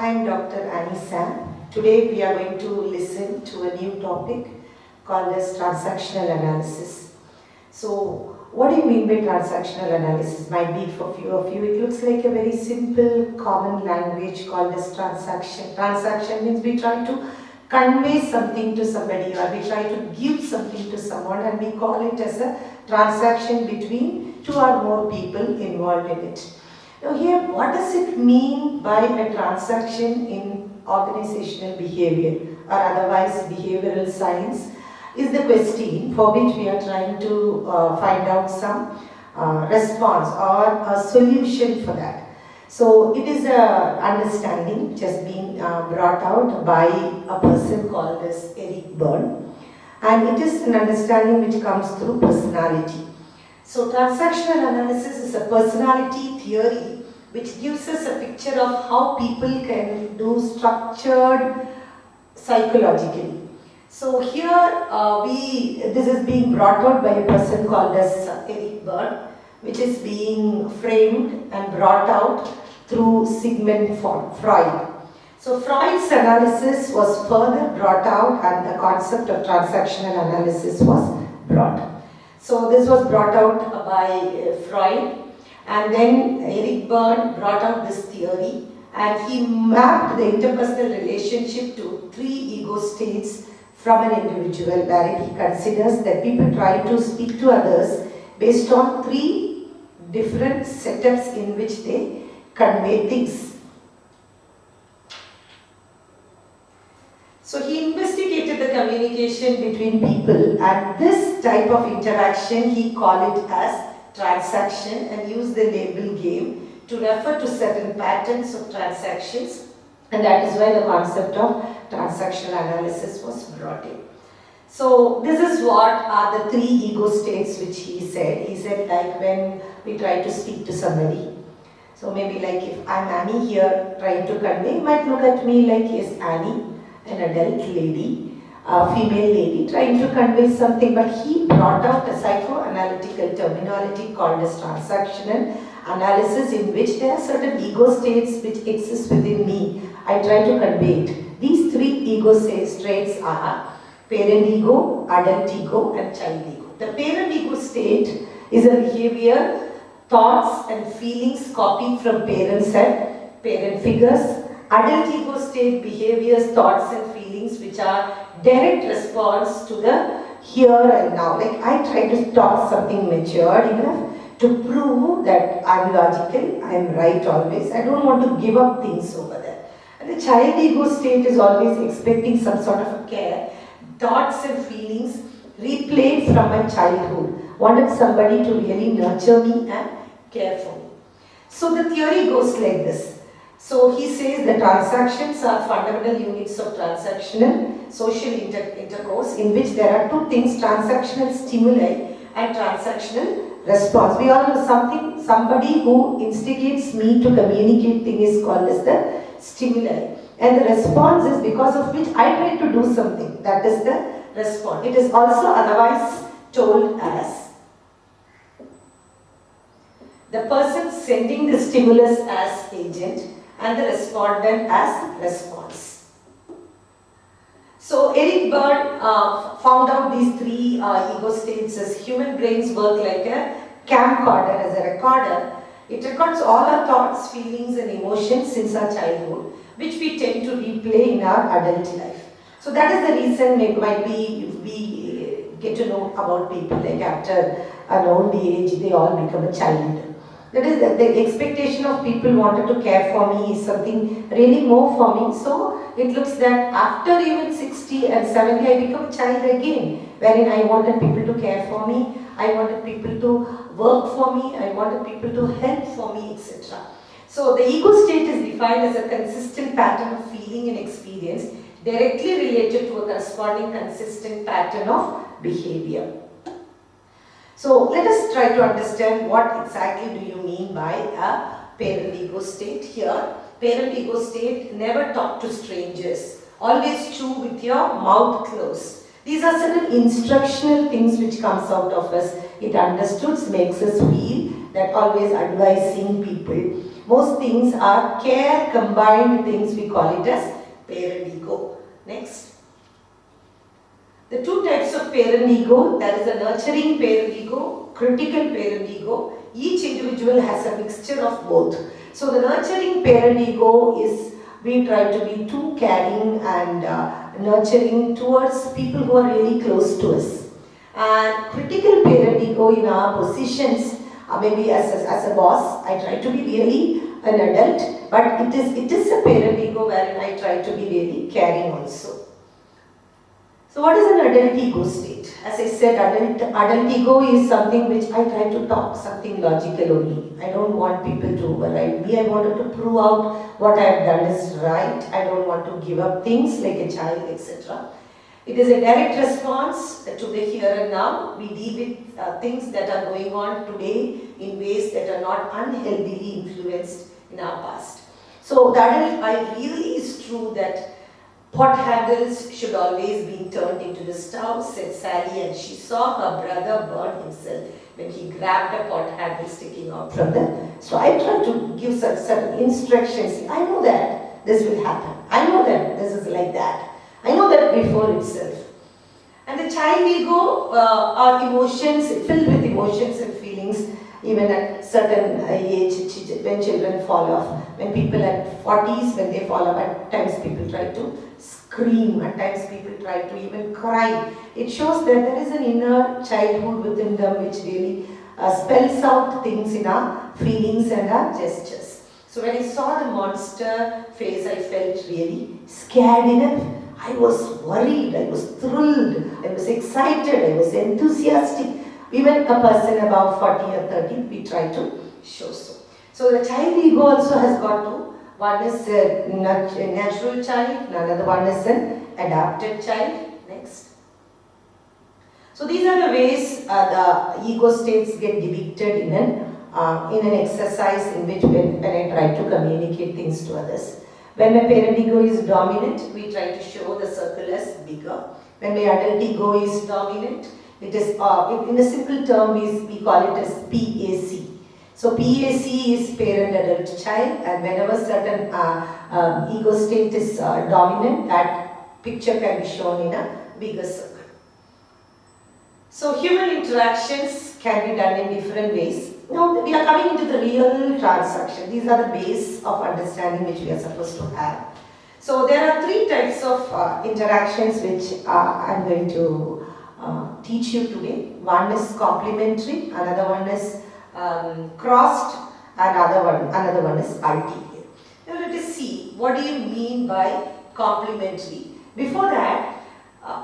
I am Dr. ANNIESAM. Today we are going to listen to a new topic called as Transactional Analysis. So, what do you mean by Transactional Analysis? Might be for few of you, it looks like a very simple common language called as transaction. Transaction means we try to convey something to somebody or we try to give something to someone and we call it as a transaction between two or more people involved in it. Now here, what does it mean by a transaction in organizational behavior or otherwise behavioral science is the question for which we are trying to find out some response or a solution for that. So it is a understanding which has been brought out by a person called as Eric Berne, and it is an understanding which comes through personality. So transactional analysis is a personality theory which gives us a picture of how people can do structured psychologically. So here this is being brought out by a person called as Eric Berne, which is being framed and brought out through Sigmund Freud. So Freud's analysis was further brought out and the concept of transactional analysis was brought. So this was brought out by Freud, and then Eric Berne brought out this theory and he mapped the interpersonal relationship to 3 ego states from an individual, wherein he considers that people try to speak to others based on 3 different setups in which they convey things. So he investigated the communication between people, and this type of interaction he called it as transaction and used the label game to refer to certain patterns of transactions, and that is why the concept of transactional analysis was brought in. So this is what are the 3 ego states which he said. He said like when we try to speak to somebody. So maybe like if I'm Annie here trying to convey, you might look at me like yes, Annie, an adult lady, a female lady trying to convey something, but he brought out a psychoanalytical terminology called as transactional analysis, in which there are certain ego states which exist within me. I try to convey it. These 3 ego traits are parent ego, adult ego and child ego. The parent ego state is a behavior, thoughts and feelings copied from parents and parent figures. Adult ego state behaviors, thoughts and feelings which are direct response to the here and now. Like I try to talk something matured enough to prove that I'm logical, I'm right always. I don't want to give up things over there. And the child ego state is always expecting some sort of a care. Thoughts and feelings replayed from my childhood. Wanted somebody to really nurture me and care for me. So the theory goes like this. So he says the transactions are fundamental units of transactional social intercourse, in which there are 2 things, transactional stimuli and transactional response. We all know somebody who instigates me to communicate thing is called as the stimuli. And the response is because of which I try to do something. That is the response. It is also otherwise told as the person sending the stimulus as agent and the respondent as response. So Eric Berne found out these 3 ego states as human brains work like a camcorder, as a recorder. It records all our thoughts, feelings and emotions since our childhood, which we tend to replay in our adult life. So that is the reason it might be we get to know about people like after an old age they all become a child. That is the expectation of people wanted to care for me is something really more for me. So it looks that after even 60 and 70 I become a child again, wherein I wanted people to care for me, I wanted people to work for me, I wanted people to help for me, etc. So the ego state is defined as a consistent pattern of feeling and experience directly related to a corresponding consistent pattern of behavior. So let us try to understand what exactly do you mean by a parent ego state here. Parent ego state, never talk to strangers. Always chew with your mouth closed. These are certain instructional things which comes out of us. It understood, makes us feel that always advising people. Most things are care combined things, we call it as parent ego. Next. The two types of parent ego, there is a nurturing parent ego, critical parent ego. Each individual has a mixture of both. So the nurturing parent ego is, we try to be too caring and nurturing towards people who are really close to us. And critical parent ego in our positions, maybe as a boss, I try to be really an adult, but it is a parent ego wherein I try to be really caring also. So what is an adult ego state? As I said, adult ego is something which I try to talk something logical only. I don't want people to override me. I wanted to prove out what I have done is right. I don't want to give up things like a child, etc. It is a direct response to the here and now. We deal with things that are going on today in ways that are not unhealthily influenced in our past. So the adult I really is true that pot handles should always be turned into the stove, said Sally, and she saw her brother burn himself when he grabbed a pot handle sticking out from the. So I try to give certain instructions. I know that this will happen. I know that this is like that. I know that before itself. And the child ego are emotions, filled with emotions and feelings, even at certain age, when children fall off, when people at 40s, when they fall off, at times people try to scream, at times people try to even cry. It shows that there is an inner childhood within them which really spells out things in our feelings and our gestures. So when I saw the monster face, I felt really scared enough. I was worried, I was thrilled, I was excited, I was enthusiastic. Even a person above 40 or 30, we try to show so. So the child ego also has got two. One is a natural child, another one is an adapted child. Next. So these are the ways the ego states get depicted in an exercise in which when I try to communicate things to others. When my parent ego is dominant, we try to show the circle as bigger. When my adult ego is dominant, it is, in a simple term, we call it as PAC. So PAC is parent, adult, child, and whenever certain ego state is dominant, that picture can be shown in a bigger circle. So human interactions can be done in different ways. Now we are coming into the real transaction. These are the base of understanding which we are supposed to have. So there are three types of interactions which I am going to teach you today. One is complementary, another one is crossed, and another one is ulterior. Now let us see, what do you mean by complementary? Before that,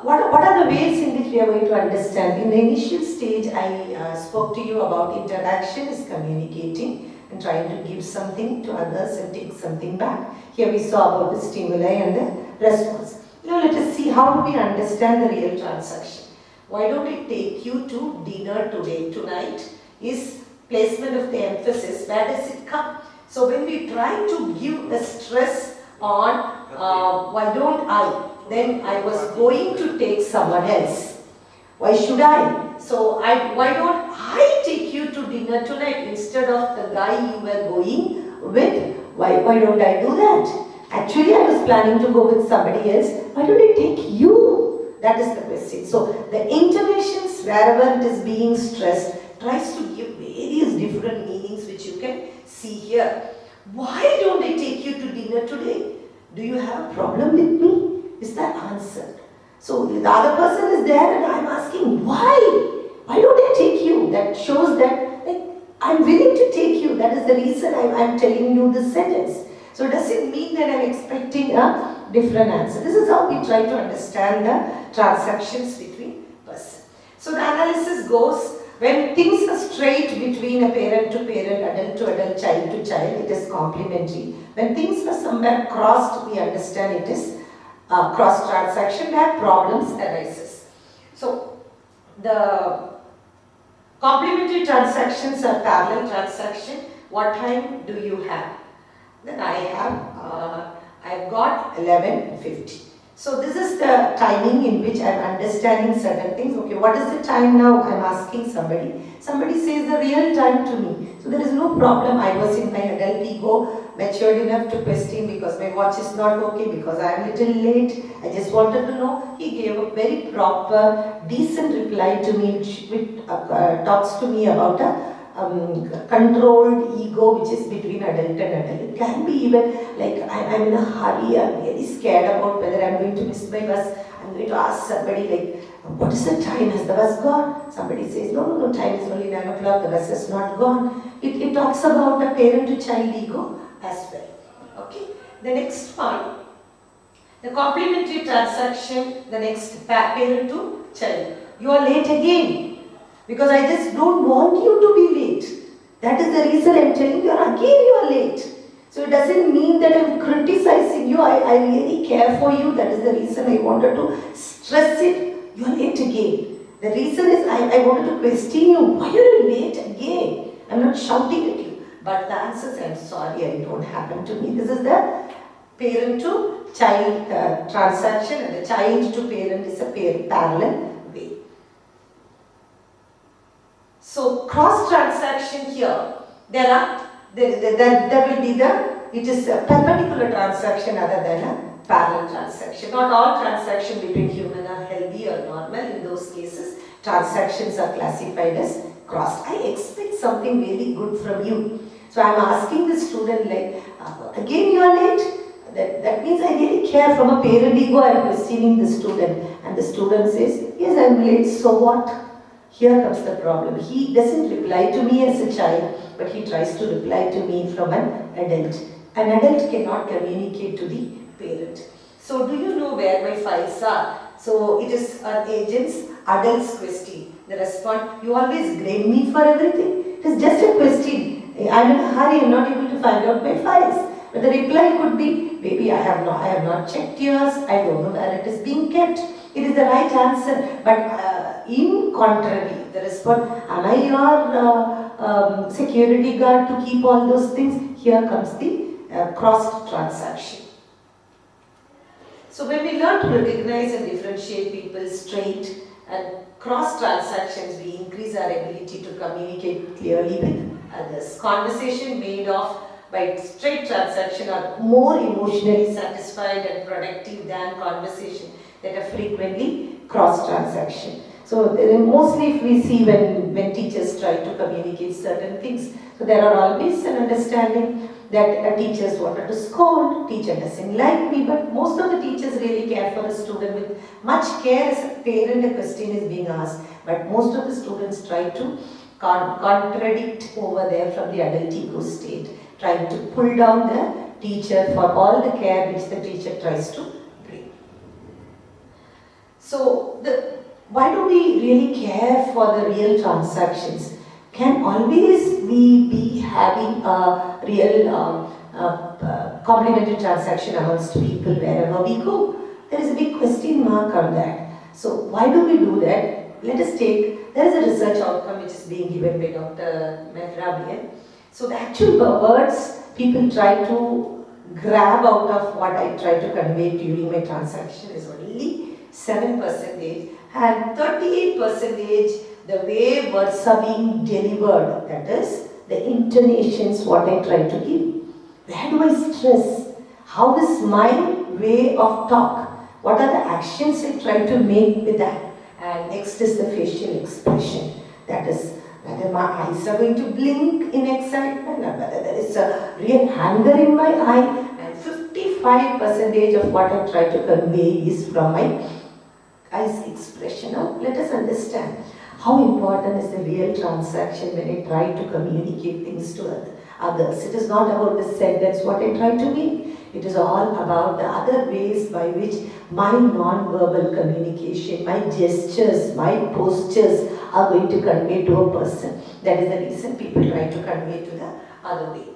what are the ways in which we are going to understand? In the initial stage, I spoke to you about interaction is communicating and trying to give something to others and take something back. Here we saw about the stimuli and the response. Now let us see how do we understand the real transaction. Why don't I take you to dinner today? Tonight is placement of the emphasis. Where does it come? So when we try to give a stress on why don't I, then I was going to take someone else. Why should I? So why don't I take you to dinner tonight instead of the guy you were going with? Why don't I do that? Actually, I was planning to go with somebody else. Why don't I take you? That is the question. So the intonations, wherever it is being stressed, tries to give various different meanings which you can see here. Why don't I take you to dinner today? Do you have a problem with me? Is that answered? So the other person is there and I'm asking, why? Why don't I take you? That shows that I'm willing to take you. That is the reason I'm telling you this sentence. So does it mean that I'm expecting a different answer? This is how we try to understand the transactions between persons. So the analysis goes, when things are straight between a parent to parent, adult to adult, child to child, it is complementary. When things are somewhere crossed, we understand it is cross transaction where problems arises. So the complementary transactions are parallel transaction. What time do you have? Then I've got 11:50. So this is the timing in which I am understanding certain things. Okay, what is the time now? I am asking somebody. Somebody says the real time to me. So there is no problem. I was in my adult ego, matured enough to question because my watch is not okay, because I am little late. I just wanted to know. He gave a very proper, decent reply to me, which talks to me about a controlled ego which is between adult and adult. It can be even like I'm in a hurry, I'm very scared about whether I'm going to miss my bus. I'm going to ask somebody like, what is the time? Has the bus gone? Somebody says, no, time is only 9 o'clock, the bus is not gone. It talks about the parent to child ego as well. Okay. The next one, the complementary transaction, the next parent to child. You are late again. Because I just don't want you to be late. That is the reason I'm telling you, again you are late. So it doesn't mean that I'm criticizing you. I really care for you. That is the reason I wanted to stress it. You are late again. The reason is I wanted to question you. Why are you late again? I'm not shouting at you. But the answer is, I'm sorry, it don't happen to me. This is the parent to child transaction, and the child to parent is a parallel way. So cross transaction here, there will be it is a perpendicular transaction other than a parallel transaction. Not all transactions between human are healthy or normal. In those cases, transactions are classified as cross. I expect something really good from you. So I am asking the student like, again you are late? That means I really care. From a parent ego, I am questioning the student. And the student says, yes, I am late, so what? Here comes the problem. He doesn't reply to me as a child, but he tries to reply to me from an adult. An adult cannot communicate to the parent. So do you know where my files are? So it is an agent's adult's question. The response, you always blame me for everything. It is just a question. I'm in a hurry, I'm not able to find out my files. But the reply could be, baby, I have not checked yours, I don't know where it is being kept. It is the right answer, but in contrary, the response, am I your security guard to keep all those things? Here comes the cross transaction. So when we learn to recognize and differentiate people's trait and cross transactions, we increase our ability to communicate clearly with others. Conversation made of by straight transaction are more emotionally satisfied and productive than conversation that are frequently cross transaction. So mostly if we see when teachers try to communicate certain things, so there are always an understanding that teachers wanted to scold, teacher doesn't like me, but most of the teachers really care for the student with much care. As a parent, a question is being asked, but most of the students try to contradict over there from the adult ego state, trying to pull down the teacher for all the care which the teacher tries to bring. So why do we really care for the real transactions? Can always we be having a real complementary transaction amongst people wherever we go? There is a big question mark on that. So why do we do that? Let us take, there is a research outcome which is being given by Dr. Emrdc. So the actual words people try to grab out of what I try to convey during my transaction is only 7%, and 38% the way words are being delivered, that is the intonations what I try to give. Where do I stress? How is my way of talk? What are the actions I try to make with that? And next is the facial expression, that is whether my eyes are going to blink in excitement or whether there is a real anger in my eye, and 55% of what I try to convey is from my eyes expression. Now let us understand how important is the real transaction when I try to communicate things to others. It is not about the sentence what I try to mean. It is all about the other ways by which my non-verbal communication, my gestures, my postures are going to convey to a person. That is the reason people try to convey to the other way.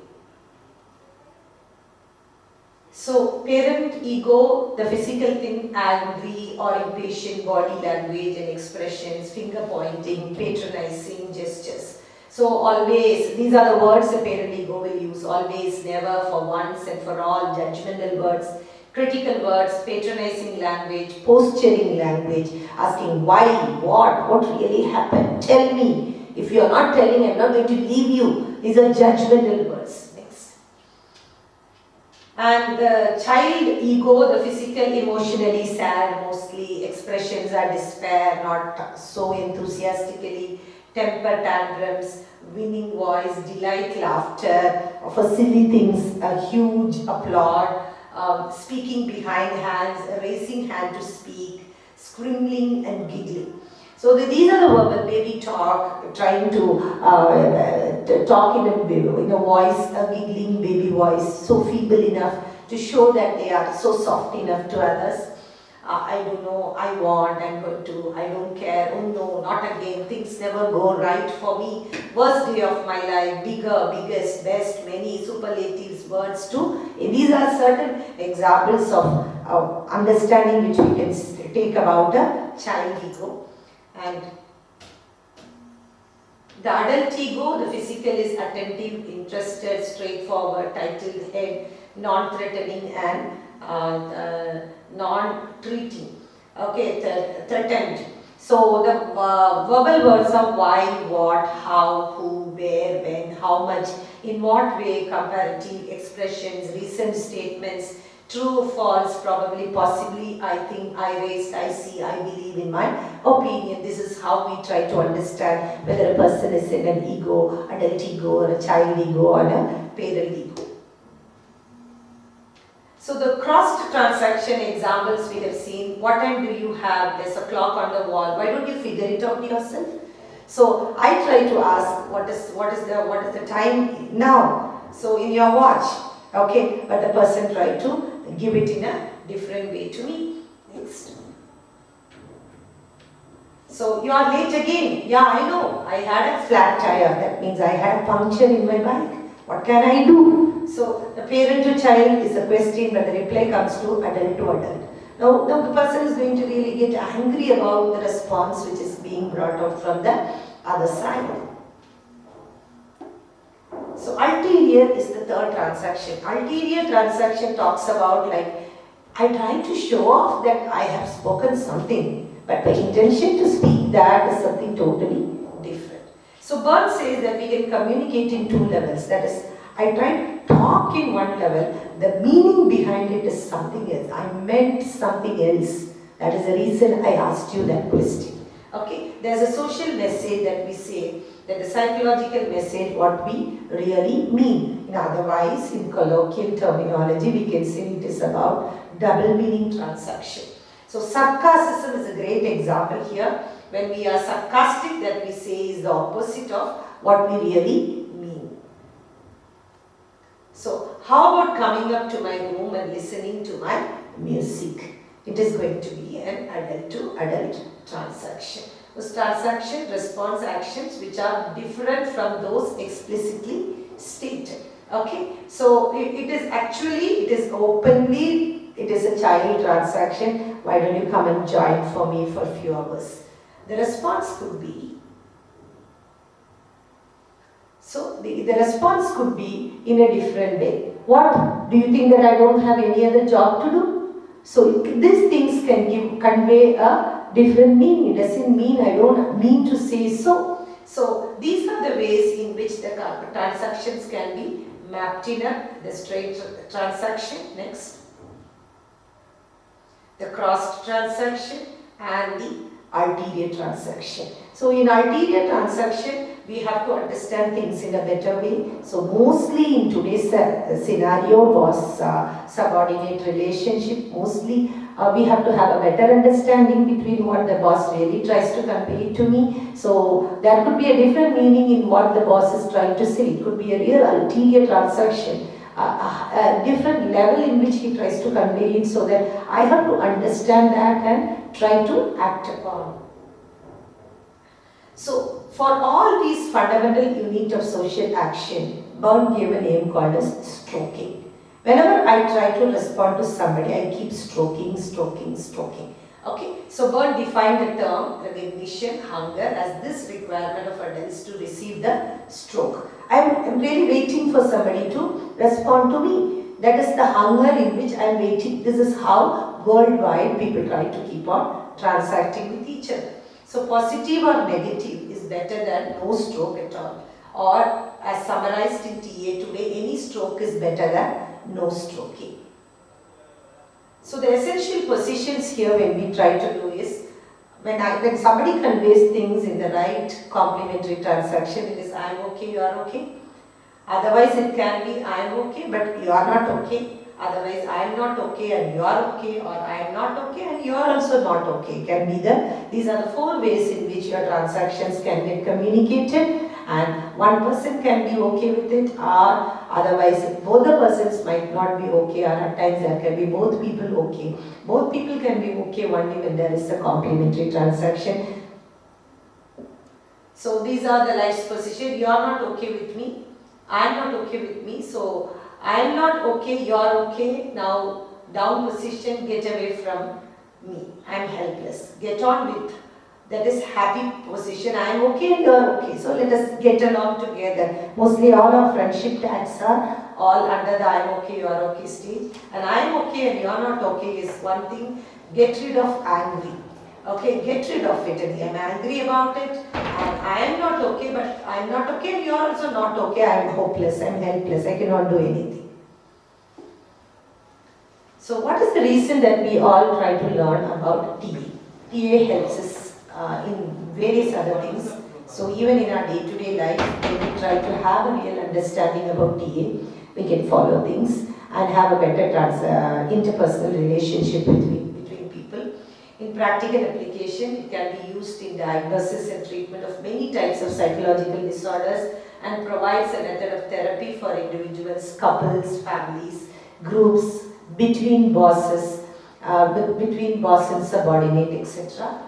So parent ego, the physical thing, angry or impatient body language and expressions, finger pointing, patronizing gestures. So always, these are the words the parent ego will use, always, never, for once and for all, judgmental words, Critical words, patronizing language, posturing language, asking why, what really happened, tell me. If you are not telling, I am not going to leave you. These are judgmental words. Next. And the child ego, the physical, emotionally sad, mostly expressions are despair, not so enthusiastically, temper tantrums, winning voice, delight, laughter, for silly things, a huge applaud, speaking behind hands, raising hand to speak, scribbling and giggling. So these are the verbal baby talk, trying to talk in a voice, a giggling baby voice, so feeble enough to show that they are so soft enough to others. I don't know, I want, I'm going to, I don't care, oh no, not again, things never go right for me. Worst day of my life, bigger, biggest, best, many superlatives, words too. These are certain examples of understanding which we can take about a child ego. And the adult ego, the physical is attentive, interested, straightforward, titled head, non-threatening and non-treating, okay, threatened. So the verbal words of why, what, how, who, where, when, how much, in what way, comparative expressions, recent statements, true, false, probably, possibly, I think, I raised, I see, I believe, in my opinion. This is how we try to understand whether a person is in an ego, adult ego, or a child ego, or a parent ego. So the crossed transaction examples we have seen. What time do you have? There's a clock on the wall. Why don't you figure it out yourself? So I try to ask, what is the time now? So in your watch, okay. But the person tried to give it in a different way to me. Next. So you are late again. Yeah, I know. I had a flat tire. That means I had a puncture in my bike. What can I do? So the parent to child is a question, but the reply comes to adult to adult. Now the person is going to really get angry about the response which is being brought out from the other side. So ulterior is the third transaction. Ulterior transaction talks about like, I try to show off that I have spoken something, but the intention to speak that is something totally different. So Bert says that we can communicate in two levels. That is, I try to talk in one level, the meaning behind it is something else. I meant something else. That is the reason I asked you that question. Okay, there's a social message that we say, that the psychological message, what we really mean. Otherwise, in colloquial terminology, we can say it is about double meaning transaction. So sarcasm is a great example here. When we are sarcastic, that we say is the opposite of what we really mean. So how about coming up to my room and listening to my music? It is going to be an adult to adult transaction. Those transaction response actions which are different from those explicitly stated. Okay, so it is openly, it is a child transaction. Why don't you come and join for me for a few hours? The response could be, so the response could be in a different way. What? Do you think that I don't have any other job to do? So these things can convey a different meaning. It doesn't mean I don't mean to say so. So these are the ways in which the transactions can be mapped in the straight transaction. Next. The crossed transaction and the ulterior transaction. So in ulterior transaction, we have to understand things in a better way. So mostly in today's scenario was subordinate relationship. Mostly we have to have a better understanding between what the boss really tries to convey to me. So there could be a different meaning in what the boss is trying to say. It could be a real ulterior transaction. A different level in which he tries to convey it, so that I have to understand that and try to act upon. So for all these fundamental unit of social action, Byrne gave a name called as stroking. Whenever I try to respond to somebody, I keep stroking. Okay, so Byrne defined the term recognition, hunger as this requirement of adults to receive the stroke. I'm really waiting for somebody to respond to me. That is the hunger in which I am waiting. This is how worldwide people try to keep on transacting with each other. So positive or negative is better than no stroke at all. Or as summarized in TA today, any stroke is better than no stroking. So the essential positions here when we try to do is, when somebody conveys things in the right complementary transaction, it is I am okay, you are okay. Otherwise it can be I am okay but you are not okay. Otherwise I am not okay and you are okay, or I am not okay and you are also not okay. These are the 4 ways in which your transactions can get communicated, and one person can be okay with it, or otherwise both the persons might not be okay, or at times there can be both people okay. Both people can be okay only when there is a complementary transaction. So these are the life's position. You are not okay with me, I am not okay with me, so I am not okay, you are okay. Now down position, get away from me, I am helpless. Get on with, that is happy position, I am okay and you are okay. So let us get along together. Mostly all our friendship tags are all under the I am okay, you are okay stage. And I am okay and you are not okay is one thing. Get rid of angry. Okay, get rid of it. And I am angry about it, and I am not okay, but I am not okay and you are also not okay. I am hopeless, I am helpless, I cannot do anything. So what is the reason that we all try to learn about TA? TA helps us in various other things. So even in our day-to-day life, when we try to have a real understanding about TA, we can follow things and have a better interpersonal relationship between people. In practical application, it can be used in diagnosis and treatment of many types of psychological disorders, and provides a method of therapy for individuals, couples, families, groups, between bosses, between boss and subordinate, etc.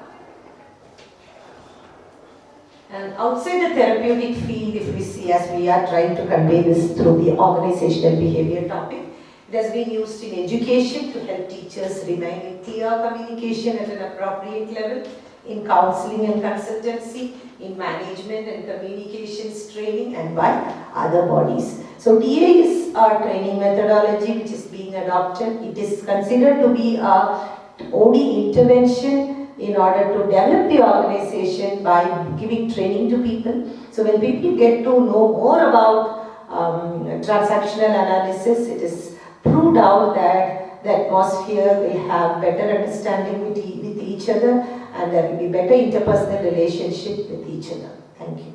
And outside the therapeutic field, if we see, as we are trying to convey this through the organizational behavior topic, it has been used in education to help teachers remain in clear communication at an appropriate level, in counseling and consultancy, in management and communications training, and by other bodies. So TA is a training methodology which is being adopted. It is considered to be a OD intervention in order to develop the organization by giving training to people. So when people get to know more about transactional analysis, it is proved out that the atmosphere will have better understanding with each other, and there will be better interpersonal relationship with each other. Thank you.